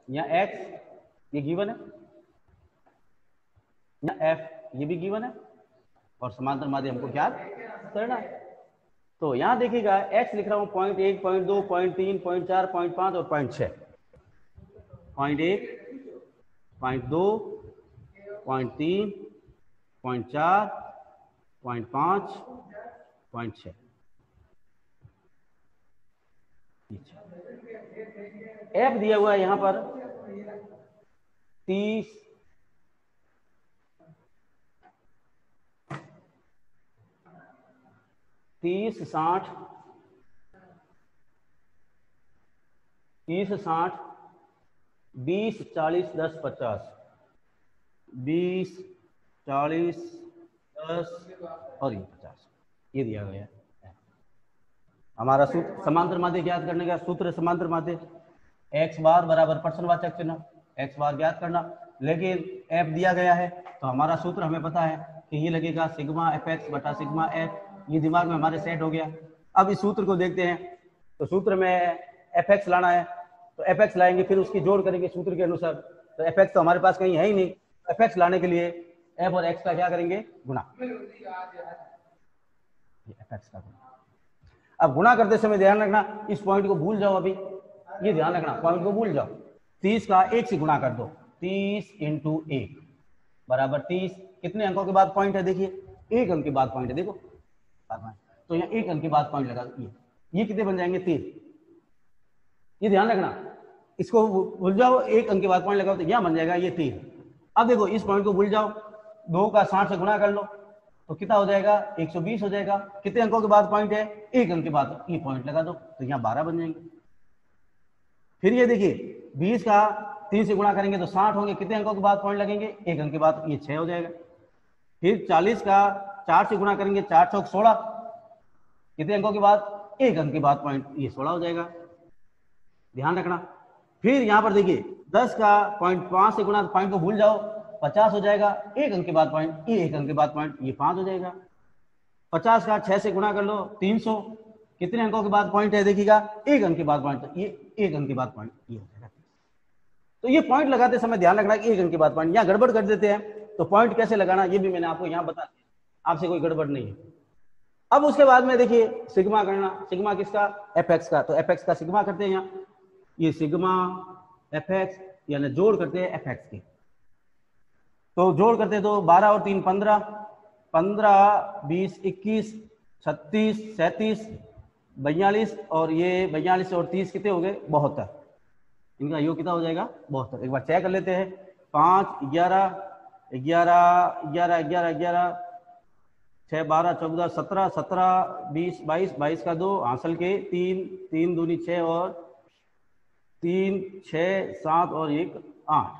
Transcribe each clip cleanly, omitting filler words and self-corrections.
यहाँ x ये given है, यहाँ f ये भी गिवन है, और समांतर माध्य हमको क्या करना है। तो यहाँ देखिएगा x लिख रहा हूँ 0.1, 0.2, 0.3, 0.4, 0.5 और 0.6। 0.1, 0.2, 0.3, 0.4, 0.5, 0.6। f दिया हुआ है यहाँ पर 30, 60, 30, 60, 20, 40, 10, 50, 20, 40, 10 और ये 50, ये दिया गया है। हमारा सूत्र समांतर माध्य ज्ञात करने का सूत्र समांतर माध्य x बार बराबर प्रश्नवाचक चिन्ह x बार ज्ञात करना, लेकिन f दिया गया है तो हमारा सूत्र हमें पता है कि ये लगेगा सिग्मा fx बटा सिग्मा f। ये दिमाग में हमारे सेट हो गया। अब इस सूत्र को देखते हैं। तो सूत्र में fx लाना है तो fx लाएंगे, फिर उसकी जोड़ करेंगे सूत्र के अनुसार। तो fx तो हमारे पास कहीं है ही नहीं, fx लाने के लिए f और x का क्या करेंगे, गुणा। fx का गुणा। अब गुणा करते समय ध्यान रखना, इस पॉइंट को भूल जाओ, अभी ये ध्यान रखना, पॉइंट को भूल जाओ। 30 का 1 से गुणा कर दो, 30 × 1 बराबर 30। कितने अंकों के बाद पॉइंट है, देखिए 1 अंक के बाद पॉइंट है, देखो। तो यहाँ 1 अंक के बाद पॉइंट लगा, ये कितने बन जाएंगे, 3। ये ध्यान रखना, इसको भूल जाओ, 1 अंक के बाद पॉइंट लगाओ तो यहाँ बन जाएगा ये 3। अब देखो इस पॉइंट को भूल जाओ, 2 का 60 से गुणा कर लो तो कितना हो जाएगा, 120 हो जाएगा। कितने अंकों के बाद पॉइंट है, 1 अंक के बाद, ये पॉइंट लगा दो तो यहाँ 12 बन जाएंगे। फिर ये देखिए 20 का 3 से गुणा करेंगे तो 60 होंगे। कितने अंकों के बाद पॉइंट लगेंगे, 1 अंक के बाद, ये 6 हो जाएगा। फिर 40 का 4 से गुणा करेंगे, 4 चौक 16। कितने अंकों के बाद, 1 अंक के बाद पॉइंट, ये 16 हो जाएगा। ध्यान रखना। फिर यहाँ पर देखिए 10 का 0.5 से गुणा, पॉइंट को भूल जाओ, 50 हो जाएगा। 1 अंक के बाद पॉइंट, ये 1 अंक के बाद पॉइंट, ये 5 हो जाएगा। 50 का 6 से गुणा कर लो, 300। कितने अंकों के बाद पॉइंट है, देखिएगा 1 अंक के बाद पॉइंट, ये 1 अंक के बाद पॉइंट, ये हो जाएगा। तो ये पॉइंट लगाते समय ध्यान रखना कि 1 अंक के बाद पॉइंट। यहाँ गड़बड़ कर देते हैं, तो पॉइंट कैसे लगाना ये भी मैंने आपको यहाँ बता दिया, आपसे कोई गड़बड़ नहीं है। अब उसके बाद में देखिए सिग्मा करना, सिग्मा किसका, fx का। तो fx का सिग्मा करते हैं यहाँ, ये सिग्मा fx यानी जोड़ करते हैं fx के। तो जोड़ करते तो 12 और 3 15, 15 20 21 36 37 42 और ये 42 और 30 कितने हो गए, 72। इनका योग कितना हो जाएगा, 72। एक बार चेक कर लेते हैं। 5 11 11 11 11 11 6 12 14 17 17 20 22 22 का 2 हासिल के 3 3 दूनी 6 और 3 6 7 और 1 8।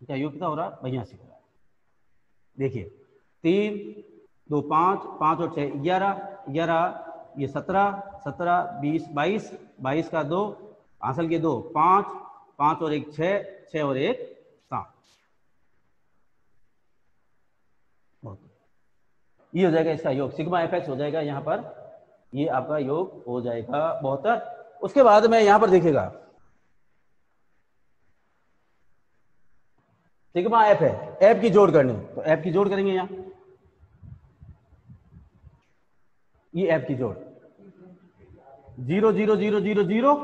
इनका योग कितना हो रहा है, 82 हो रहा है। देखिए 3 2 5 5 और 6 11 11, ये 17 17 20 22 22 का 2 हासिल के 2 5 5 और 1 6 6 और 1 7। ये हो जाएगा इसका योग, सिग्मा fx हो जाएगा यहाँ पर, ये आपका योग हो जाएगा 72। उसके बाद में यहाँ पर देखिएगा सिग्मा f है, f की जोड़ करनी, तो f की जोड़ करेंगे यहाँ, ये f की जोड़ 0 0 0 0 0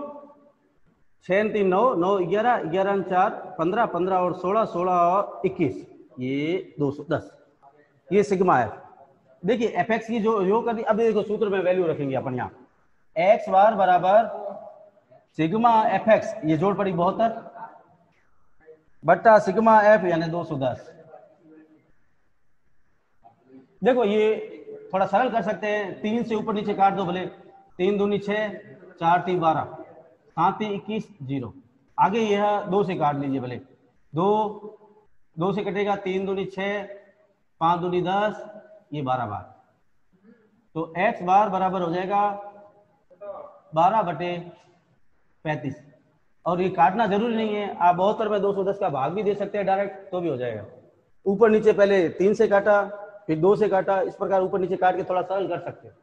6 3 9 9 11 11 4 15 15 और 16 16 और 21, ये 210, ये सिग्मा f। देखिए fx की जो योग कर दी। अब देखो सूत्र में वैल्यू रखेंगे अपन यहाँ, x बार बराबर सिग्मा fx, ये जोड़ पड़ी 72 बट्टा सिग्मा f यानी 210। देखो ये थोड़ा सरल कर सकते हैं, 3 से ऊपर नीचे काट दो भले, 3 दूनी 6 4 3 12 7 21 0। आगे यह 2 से काट लीजिए भले, 2 से कटेगा, 3 दूनी 6 5 दूनी 10, ये 12 बार। तो x बार बराबर हो जाएगा 12/35। और ये काटना जरूरी नहीं है, आप 72 में 210 का भाग भी दे सकते हैं डायरेक्ट, तो भी हो जाएगा। ऊपर नीचे पहले 3 से काटा, फिर 2 से काटा, इस प्रकार ऊपर नीचे काट के थोड़ा सरल कर सकते हैं।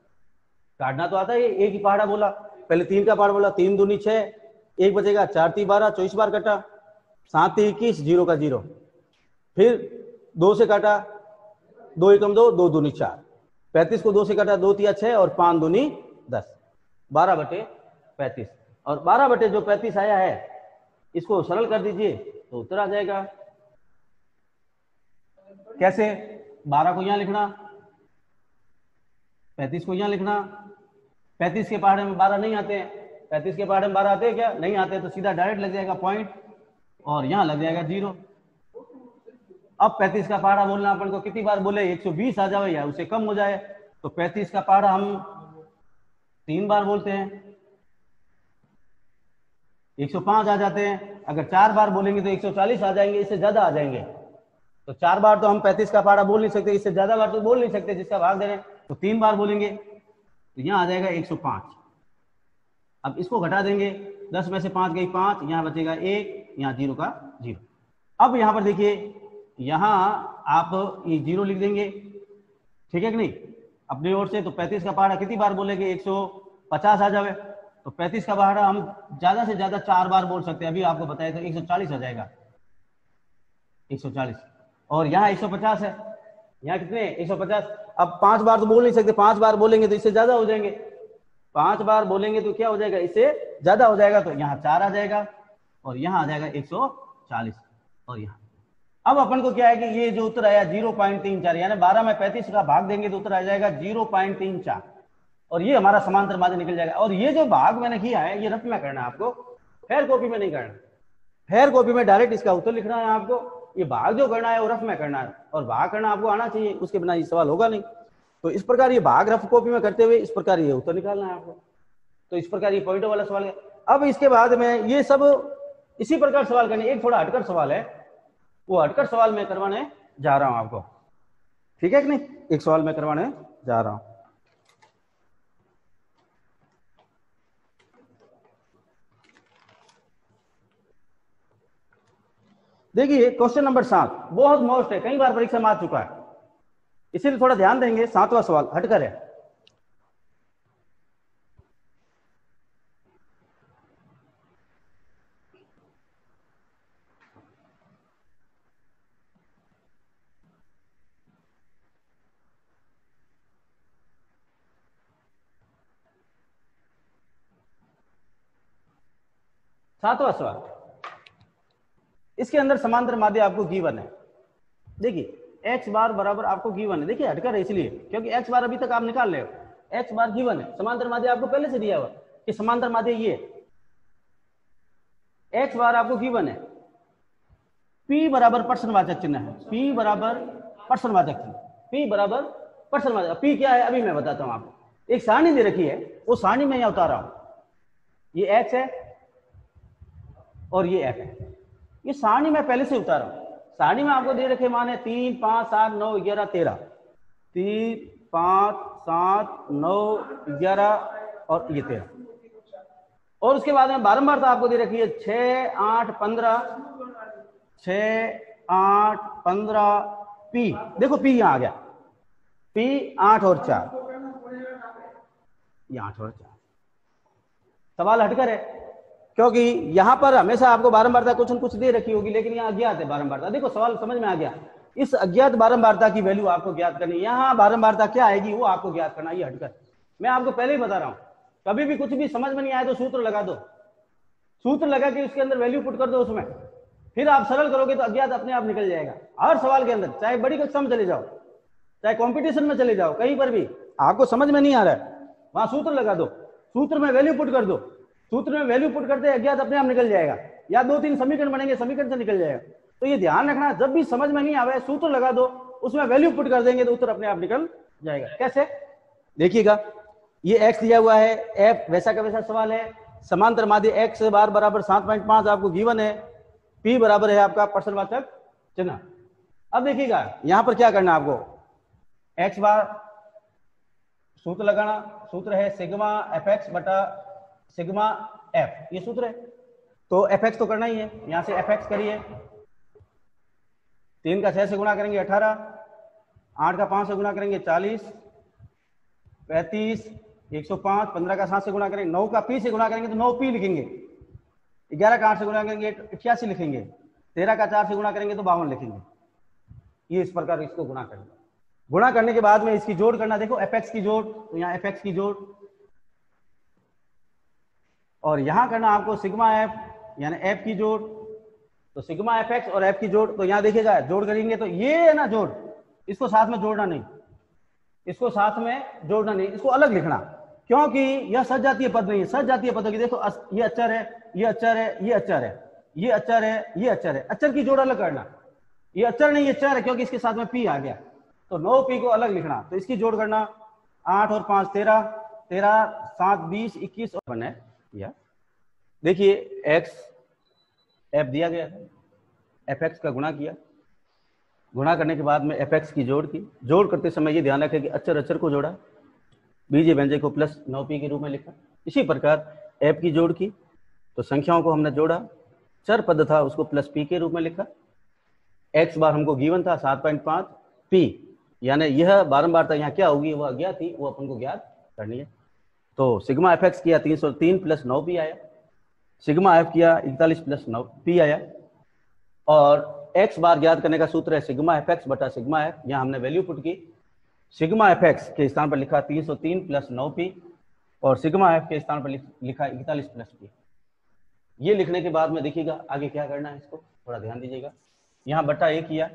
काटना तो आता है, एक ही पहाड़ा बोला, पहले 3 का पहाड़ा बोला, 3 दूनी 6, 1 बचेगा, 4 3 12 24 बार कटा, 7 21, 0 का 0, फिर 2 से काटा, 2 एकम 2, 2 दूनी 4, 35 को 2 से काटा, 2 तिया 6 और 5 दूनी 10, 12/35, और 12 जो 35 आया है इसको सरल कर दीजिए तो उत्तर आ जाएगा। कैसे? 12 को यहां लिखना, 35 को यहां लिखना, 35 के पहाड़े में 12 नहीं आते हैं, 35 के पहाड़े में 12 आते हैं क्या? नहीं आते, तो सीधा डायरेक्ट लग जाएगा पॉइंट और यहां लग जाएगा 0। अब 35 का पहाड़ा बोलना अपन को कितनी बार बोले? 120 आ जाए या उससे कम हो जाए, तो 35 का पहाड़ा हम 3 बार बोलते हैं, 105 आ जाते हैं। अगर 4 बार बोलेंगे तो 140 आ जाएंगे, इससे ज्यादा आ जाएंगे। तो 4 बार तो हम 35 का पहाड़ा बोल नहीं सकते, इससे ज्यादा बार तो बोल नहीं सकते जिसका भाग दे रहे हैं, तो 3 बार बोलेंगे तो यहाँ आ जाएगा 105। अब इसको घटा देंगे, 10 में से 5 गई 5, यहाँ बचेगा 1, यहाँ 0 का 0। अब यहाँ पर देखिए, यहाँ आप ये 0 लिख देंगे, ठीक है कि नहीं, अपनी ओर से। तो 35 का पहाड़ा कितनी बार बोलेंगे? 150 आ जाए, तो 35 का पहाड़ा हम ज्यादा से ज्यादा 4 बार बोल सकते हैं, अभी आपको बताया तो 140 आ जाएगा, 140। और यहाँ 150 है, यहाँ कितने? 150। अब 5 बार तो बोल नहीं सकते, 5 बार बोलेंगे तो इससे ज्यादा हो जाएंगे, 5 बार बोलेंगे तो क्या हो जाएगा? इससे ज्यादा हो जाएगा, तो यहाँ 4 आ जाएगा और यहाँ आ जाएगा 140। और यहाँ अब अपन को क्या है कि ये जो उत्तर आया 0.34, यानी 12 में 35 का भाग देंगे तो उत्तर आ जाएगा 0.34, और ये हमारा समांतर माध्य निकल जाएगा। और ये जो भाग मैंने किया है ये रफ में करना है आपको, फेयर कॉपी में नहीं करना। फेयर कॉपी में डायरेक्ट इसका उत्तर लिखना है आपको, ये भाग जो करना है वो रफ में करना है, और भाग करना आपको आना चाहिए, उसके बिना ये सवाल होगा नहीं। तो इस प्रकार ये भाग रफ कॉपी में करते हुए इस प्रकार ये उत्तर निकालना है आपको। तो इस प्रकार ये पॉइंटों वाला सवाल है। अब इसके बाद में ये सब इसी प्रकार सवाल करने, एक थोड़ा हटकर सवाल है, वो हटकर सवाल मैं करवाने जा रहा हूं आपको, ठीक है कि नहीं? एक सवाल मैं करवाने जा रहा हूं। देखिए क्वेश्चन नंबर 7 बहुत मोस्ट है, कई बार परीक्षा में आ चुका है, इसीलिए थोड़ा ध्यान देंगे। 7वां सवाल हटकर है। सातवां सवाल, इसके अंदर समांतर माध्य आपको गिवन है। देखिए x बार बराबर आपको गिवन है, देखिए हटकर है इसलिए क्योंकि x बार अभी तक आप निकाल रहे हो, x बार गिवन है, समांतर माध्य आपको पहले से दिया हुआ कि समांतर माध्य ये x बार आपको गिवन है, p बराबर प्रश्नवाचक चिन्ह है, p बराबर प्रश्नवाचक चिन्ह, p बराबर प्रश्नवाचक। p क्या है अभी मैं बताता हूं आपको। एक सारणी दे रखी है, वो सारणी में यहां उतार रहा हूं, ये x है और ये f है, ये सारणी में पहले से उतारा हूं। सारणी में आपको दे रखे मान है 3 5 7 9 11 13, 3 5 7 9 11 और ये 13, और उसके बाद में बारंबारता आपको दे रखी है 6 8 15, 6 8 15 p, देखो p यहां आ गया, p 8 और 4, ये 8 और 4। सवाल हटकर है क्योंकि यहां पर हमेशा आपको बारंबारता कुछ न कुछ दे रखी होगी, लेकिन यहाँ अज्ञात है बारंबारता। देखो सवाल समझ में आ गया, इस अज्ञात बारंबारता की वैल्यू आपको ज्ञात करनी, यहाँ बारंबारता क्या आएगी वो आपको ज्ञात करना। ये हटकर मैं आपको पहले ही बता रहा हूं, कभी भी कुछ भी समझ में नहीं आए तो सूत्र लगा दो, सूत्र लगा के उसके अंदर वैल्यू पुट कर दो उसमें, फिर आप सरल करोगे तो अज्ञात अपने आप निकल जाएगा। हर सवाल के अंदर, चाहे बड़ी कक्षा में चले जाओ, चाहे कॉम्पिटिशन में चले जाओ, कहीं पर भी आपको समझ में नहीं आ रहा है, वहां सूत्र लगा दो, सूत्र में वैल्यू पुट कर दो, सूत्र में वैल्यू पुट करते अज्ञात अपने आप निकल जाएगा, या 2-3 समीकरण बनेंगे, समीकरण से निकल जाएगा। तो ये ध्यान रखना, जब भी समझ में नहीं आवे सूत्र लगा दो, उसमें वैल्यू पुट कर देंगे तो उत्तर अपने आप निकल जाएगा। कैसे? देखिएगा, ये x दिया हुआ है, f वैसा का वैसा सवाल है, समांतर माध्य x बार बराबर 7.5 आपको गिवन है, p बराबर है आपका प्रश्नवाचक चिन्ह। अब देखिएगा यहां पर क्या करना आपको, x बार सूत्र लगाना, सूत्र है सिग्मा fx बटा सिग्मा f, ये सूत्र है, तो fx तो करना ही है, यहां से fx करिए, 3 का 6 से गुणा करेंगे 18, 8 का 5 से गुणा करेंगे 40, 35, 105, 15 का 7 से गुणा करेंगे, 9 का p से गुणा करेंगे तो 9p लिखेंगे, 11 का 8 से गुणा करेंगे 88 लिखेंगे, 13 का 4 से गुणा करेंगे तो 52 लिखेंगे। ये इस प्रकार इसको गुणा करेंगे। गुणा करने के बाद में इसकी जोड़ करना, देखो fx की जोड़, तो यहाँ fx की जोड़, और यहां करना आपको सिग्मा f यानी f की जोड़, तो सिग्मा fx और f की जोड़, तो यहां देखिएगा जोड़ करेंगे तो ये है ना जोड़, इसको साथ में जोड़ना नहीं, इसको साथ में जोड़ना नहीं, इसको अलग लिखना, क्योंकि यह सजातीय पद नहीं है। सजातीय पदों की देखो ये अक्षर है, ये अक्षर है, ये अक्षर है, ये अक्षर है, ये अक्षर है, अक्षर की जोड़ अलग करना। ये अक्षर नहीं, ये अक्षर है, क्योंकि इसके साथ में पी आ गया, तो 9p को अलग लिखना। तो इसकी जोड़ करना 8 और 5 13, 13 7 20 21 और बने या देखिए x f दिया गया है, fx का गुणा किया, गुणा करने के बाद में fx की जोड़ की। जोड़ करते समय ये ध्यान रखें कि अक्षर अक्षर को जोड़ा, बीजीय व्यंजक को प्लस 9p के रूप में लिखा। इसी प्रकार f की जोड़ की, तो संख्याओं को हमने जोड़ा, चर पद था उसको प्लस p के रूप में लिखा। x बार हमको गिवन था 7.5 p, यानी यह बारंबारता यहाँ क्या होगी वह अज्ञात थी, वो अपन को ज्ञात करनी है। तो सिग्मा fx किया 303 प्लस 9p आया, सिग्मा f किया 41 प्लस 9p आया, और x बार ज्ञात करने का सूत्र है सिग्मा fx बटा सिग्मा f। यहाँ हमने वैल्यू पुट की, सिग्मा fx के स्थान पर लिखा 303 प्लस 9p और सिग्मा f के स्थान पर लिखा 41 प्लस p। ये लिखने के बाद में देखिएगा आगे क्या करना है, इसको थोड़ा ध्यान दीजिएगा। यहाँ बटा a किया,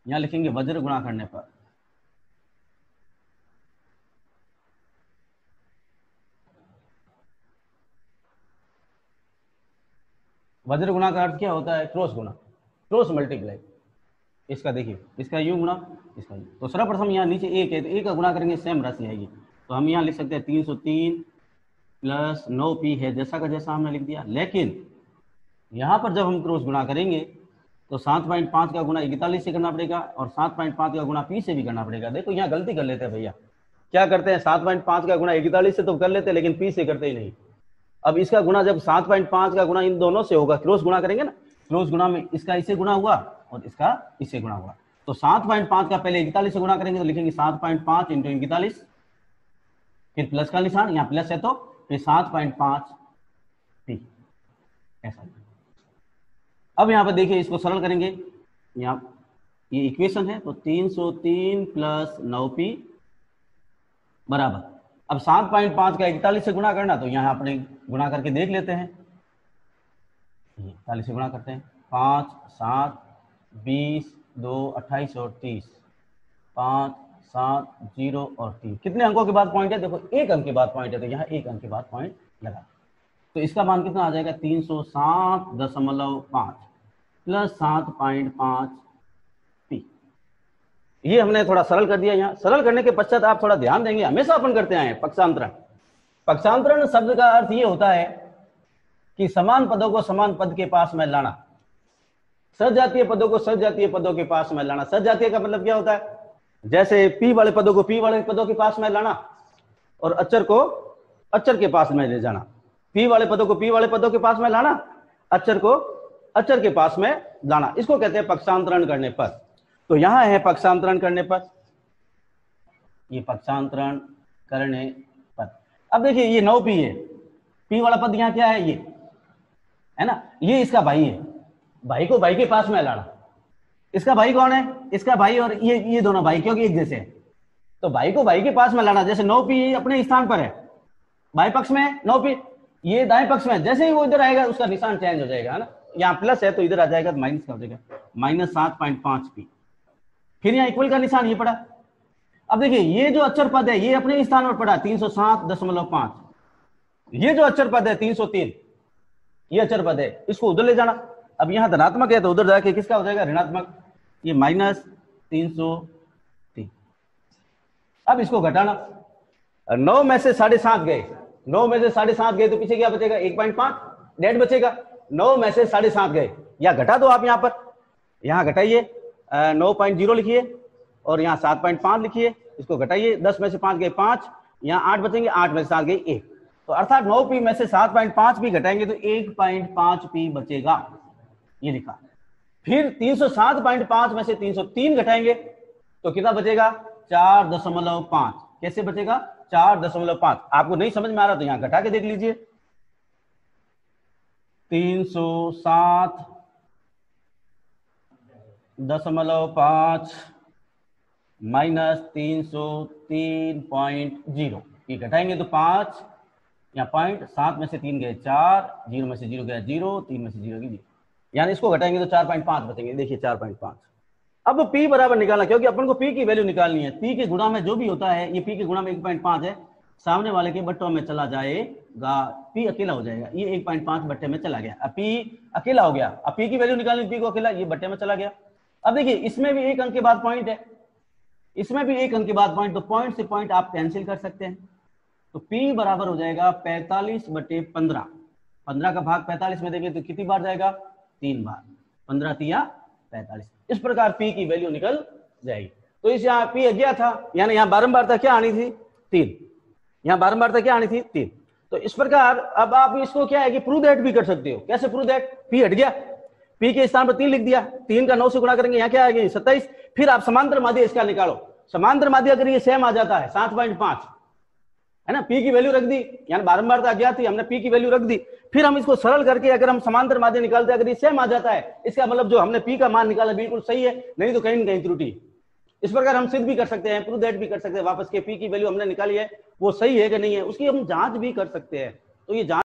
यहाँ लिखेंगे वज्र गुणा करने पर, वज्र गुणा का अर्थ क्या होता है, क्रॉस गुणा, क्रॉस मल्टीप्लाई। इसका देखिए, इसका यू गुणा, इसका यू। तो सर्वप्रथम यहाँ नीचे एक है, तो एक का गुणा करेंगे सेम राशि आएगी, तो हम यहाँ लिख सकते हैं 303 प्लस 9p है, जैसा का जैसा हमने लिख दिया। लेकिन यहाँ पर जब हम क्रॉस गुणा करेंगे तो 7.5 का गुणा 41 से करना पड़ेगा और 7.5 का गुणा p से भी करना पड़ेगा। देखो यहाँ गलती कर लेते हैं भैया, क्या करते हैं 7.5 का गुणा 41 से तो कर लेते हैं, लेकिन p से करते ही नहीं। अब इसका गुणा जब 7.5 का गुणा इन दोनों से होगा, क्रॉस गुणा करेंगे ना, क्रॉस गुणा में इसका इससे गुणा हुआ और इसका इससे गुणा हुआ, तो 7.5 का पहले 41 से गुणा करेंगे तो लिखेंगे 7.5 इंटू 41, फिर प्लस का निशान, यहाँ प्लस है तो फिर 7.5 p ऐसा। अब यहाँ पर देखिए इसको सरल करेंगे, यहाँ ये इक्वेशन है, तो 303 प्लस 9p बराबर, अब 7.5 का 41 से गुणा करना, तो यहाँ अपने गुणा करके देख लेते हैं, 41 से गुणा करते हैं, 5 7 20 2 28 और 30, 5 7 0 और 3। कितने अंकों के बाद पॉइंट है, देखो एक अंक के बाद पॉइंट है, तो यहाँ एक अंक के बाद पॉइंट लगा, तो इसका मान कितना आ जाएगा 307.5 प्लस 7.5 p। ये हमने थोड़ा सरल कर दिया। यहाँ सरल करने के पश्चात आप थोड़ा ध्यान देंगे, हमेशा अपन करते आए पक्षांतरण। पक्षांतरण शब्द का अर्थ ये होता है कि समान पदों को समान पद के पास में लाना, सजातीय पदों को सजातीय पदों के पास में लाना। सजातीय का मतलब क्या होता है, जैसे p वाले पदों को p वाले पदों के पास में लाना और अक्षर को अक्षर के पास में ले जाना, p वाले पदों को p वाले पदों के पास में लाना, अक्षर को अक्षर के पास में लाना, इसको कहते हैं पक्षांतरण करने पर। तो यहां है पक्षांतरण करने पर, ये पक्षांतरण करने पर। अब देखिए ये 9p है, p वाला पद यहाँ क्या है, ये है ना, ये इसका भाई है, भाई को भाई के पास में लाना। इसका भाई कौन है, इसका भाई और ये दोनों भाई क्योंकि एक जैसे हैं, तो भाई को भाई के पास में लाना। जैसे 9p अपने स्थान पर है, बाएं पक्ष में 9p, ये दाएं पक्ष में, जैसे ही वो इधर आएगा उसका निशान चेंज हो जाएगा, है ना, यहाँ प्लस है तो इधर आ जाएगा तो माइनस का हो जाएगा, माइनस 7.5 p। फिर यहाँ इक्वल का निशान ये पड़ा। अब देखिए ये जो अक्षर पद है ये अपने स्थान पर पड़ा 307.5, ये जो अक्षर पद है 303, ये अक्षर पद है, इसको उधर ले जाना। अब यहाँ धनात्मक है तो उधर जाके किसका हो जाएगा ऋणात्मक, ये माइनस 303। अब इसको घटाना, 9 में से 7.5 गए, 9 में से 7.5 गए तो पीछे क्या बचेगा 1.5 डेढ़ बचेगा। 9 में से 7.5 गए, या घटा दो आप, यहाँ पर यहाँ घटाइए 9.0 लिखिए और यहाँ 7.5 लिखिए, इसको घटाइए, 10 में से 5 गए 5, यहाँ 8 बचेंगे, 8 में से 7 गए 1, तो अर्थात 9p में से 7.5 भी घटाएंगे तो 1.5p बचेगा, ये लिखा। फिर 307.5 में से 303 घटाएंगे तो कितना बचेगा 4.5। कैसे बचेगा 4.5। आपको नहीं समझ में आ रहा तो यहाँ घटा के देख लीजिए, 307 0.5 माइनस 303.0, ये घटाएंगे तो 5 या पॉइंट, 7 में से 3 गए 4, 0 में से 0 गया 0, 3 में से 0 गई 0, यानी इसको घटाएंगे तो 4.5 बचेंगे। देखिए 4.5। अब p बराबर निकालना, क्योंकि अपन को p की वैल्यू निकालनी है। p के गुणा में जो भी होता है, ये p के गुणा में 1.5 है, सामने वाले के बट्टों में चला जाएगा, p अकेला हो जाएगा, ये 1.5 बट्टे में चला गया। अब p अकेला हो गया, अब p की वैल्यू निकालनी, p को अकेला, ये बट्टे में चला गया। अब देखिए इसमें भी एक अंक के बाद पॉइंट है, इसमें भी एक अंक के बाद पॉइंट, तो पॉइंट से पॉइंट आप कैंसिल कर सकते हैं। तो p बराबर हो जाएगा 45/15। 15 का भाग 45 में देंगे तो कितनी बार जाएगा? 3 बार। 15 तिया 45। इस प्रकार p की वैल्यू निकल जाएगी। तो इस यहाँ p गया था, यानी यहाँ बारंबारता क्या आनी थी? 3। यहाँ बारंबारता क्या आनी थी? 3। तो इस प्रकार अब आप इसको क्या है कि प्रूव दैट भी कर सकते हो। कैसे प्रूव दैट? p हट गया, p के स्थान पर 3 लिख दिया, 3 का 9 से गुणा करेंगे, यहाँ क्या आएगा? 27। फिर आप समांतर माध्य इसका निकालो। समांतर माध्य अगर ये सेम आ जाता है 7.5, है ना, p की वैल्यू रख दी, यानी बारंबारता अज्ञात थी, हमने p की वैल्यू रख दी। फिर हम इसको सरल करके अगर हम समांतर माध्य निकालते हैं, अगर ये सेम आ जाता है, इसका मतलब जो हमने p का मान निकाला बिल्कुल सही है, नहीं तो कहीं न कहीं त्रुटि। इस प्रकार हम सिद्ध भी कर सकते हैं, प्रूव दैट भी कर सकते हैं, वापस के p की वैल्यू हमने निकाली है वो सही है कि नहीं है, उसकी हम जांच भी कर सकते हैं। तो ये जांच